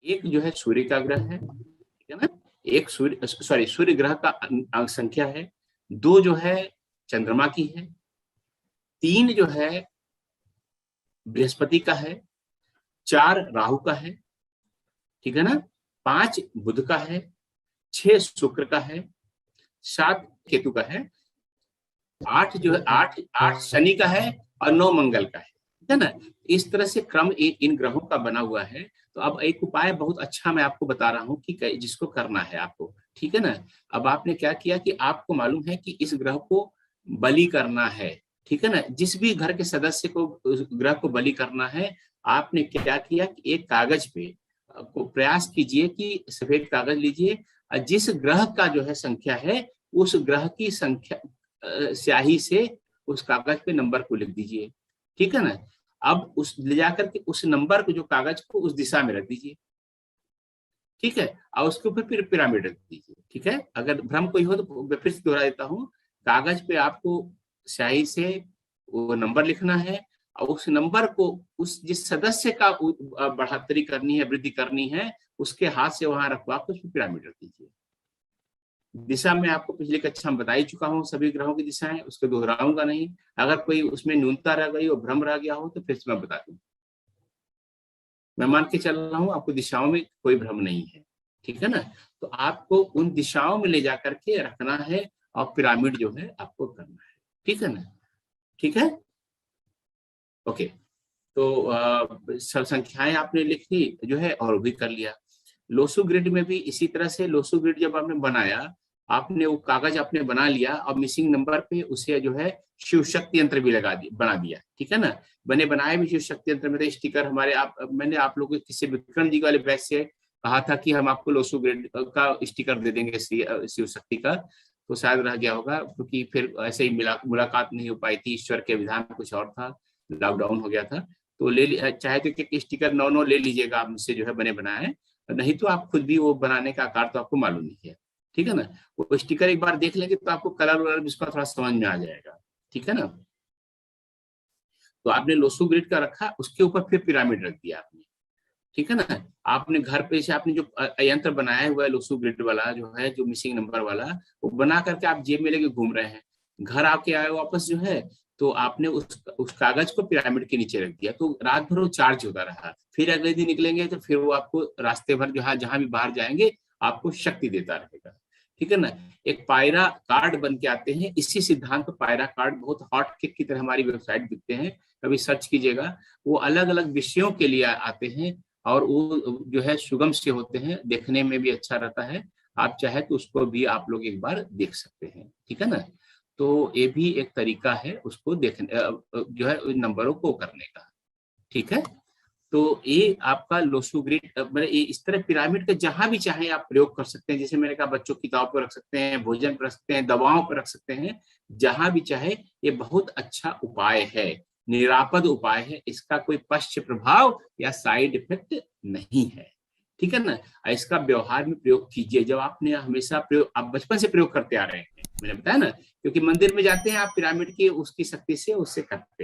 एक जो है सूर्य का ग्रह है, ठीक है ना, एक सूर्य ग्रह का अंक संख्या है, 2 जो है चंद्रमा की है, 3 जो है बृहस्पति का है, 4 राहु का है, ठीक है ना, 5 बुध का है, 6 शुक्र का है, 7 केतु का है, 8 जो है 8 शनि का है और 9 मंगल का है ना। इस तरह से क्रम इन ग्रहों का बना हुआ है। तो अब एक उपाय बहुत अच्छा मैं आपको बता रहा हूँ कि जिसको करना है आपको, ठीक है ना। अब आपने क्या किया कि आपको मालूम है कि इस ग्रह को बलि करना है, ठीक है ना, जिस भी घर के सदस्य को उस ग्रह को बलि करना है, आपने क्या किया कि एक कागज पे को प्रयास कीजिए कि सफेद कागज लीजिए, जिस ग्रह का जो है संख्या है, उस ग्रह की संख्या स्याही से उस कागज पे नंबर को लिख दीजिए, ठीक है ना। अब उस ले जाकर के उस नंबर को, जो कागज को, उस दिशा में रख दीजिए, ठीक है, और उसके ऊपर फिर पिरामिड रख दीजिए, ठीक है। अगर भ्रम कोई हो तो मैं फिर से दोहरा देता हूँ, कागज पे आपको स्याही से वो नंबर लिखना है, और उस नंबर को उस जिस सदस्य का बढ़ोतरी करनी है, वृद्धि करनी है, उसके हाथ से वहां रखवा कर उसमें पिरामिड रख दीजिए। दिशा में आपको पिछली कक्षा में बता ही चुका हूँ सभी ग्रहों की दिशाएं, उसको दोहराऊंगा नहीं। अगर कोई उसमें न्यूनता रह गई और भ्रम रह गया हो तो फिर से मैं बता दूं। मैं मान के चल रहा हूँ आपको दिशाओं में कोई भ्रम नहीं है, ठीक है ना। तो आपको उन दिशाओं में ले जाकर के रखना है और पिरामिड जो है आपको करना है, ठीक है ना, ठीक है, ओके। तो सब संख्याएं आपने लिख ली जो है और भी कर लिया। लोसू ग्रिड में भी इसी तरह से, लोसू ग्रिड जब आपने बनाया, आपने वो कागज आपने बना लिया और मिसिंग नंबर पे उसे जो है शिव शक्ति यंत्र भी लगा दिया, बना दिया, ठीक है ना। बने बनाए भी शिव शक्ति यंत्र में स्टिकर हमारे, मैंने आप लोगों को किसी विक्रम जी वाले बैच से कहा था कि हम आपको लोसू ग्रिड का स्टिकर दे देंगे शिव शक्ति का, तो शायद रह गया होगा, क्योंकि फिर ऐसे ही मुलाकात नहीं हो पाई थी, ईश्वर के विधान कुछ और था, लॉकडाउन हो गया था। तो चाहे तो एक स्टिकर 9 ले लीजिएगा आप मुझसे जो है बने बनाए, नहीं तो आप खुद भी वो बनाने का आकार तो आपको मालूम नहीं है, ठीक है ना। वो स्टिकर एक बार देख लेंगे तो आपको कलर वलर इसका थोड़ा समझ में आ जाएगा, ठीक है ना। तो आपने लोसू ग्रिड का रखा, उसके ऊपर फिर पिरामिड रख दिया आपने, ठीक है ना। आपने घर पे से आपने जो यंत्र बनाया हुआ है लोसू ग्रिड वाला जो है, जो मिसिंग नंबर वाला, वो बना करके आप जेब में लेके घूम रहे हैं, घर आके आए वापस जो है, तो आपने उस कागज को पिरामिड के नीचे रख दिया, तो रात भर वो चार्ज होता रहा। फिर अगले दिन निकलेंगे तो फिर वो आपको रास्ते भर जहां भी बाहर जाएंगे आपको शक्ति देता रहेगा, ठीक है ना। एक पायरा कार्ड बन के आते हैं, इसी सिद्धांत पर पायरा कार्ड बहुत हॉट केक की तरह हमारी वेबसाइट दिखते हैं, कभी सर्च कीजिएगा। वो अलग अलग विषयों के लिए आते हैं और वो जो है सुगम से होते हैं, देखने में भी अच्छा रहता है। आप चाहे तो उसको भी आप लोग एक बार देख सकते हैं, ठीक है ना। तो ये भी एक तरीका है उसको देखने जो है नंबरों को करने का, ठीक है। तो ये आपका लोसू ग्रिड, मतलब ये इस तरह पिरामिड का जहां भी चाहे आप प्रयोग कर सकते हैं। जैसे मैंने कहा बच्चों की किताब पर रख सकते हैं, भोजन पर रख सकते हैं, दवाओं पर रख सकते हैं, जहां भी चाहे। ये बहुत अच्छा उपाय है, निरापद उपाय है, इसका कोई पश्च प्रभाव या साइड इफेक्ट नहीं है, ठीक है ना। इसका व्यवहार में प्रयोग कीजिए, जब आपने हमेशा प्रयोग, आप बचपन से प्रयोग करते आ रहे हैं, मैंने बताया ना, क्योंकि मंदिर में जाते हैं आप पिरामिड की उसकी शक्ति से उससे करते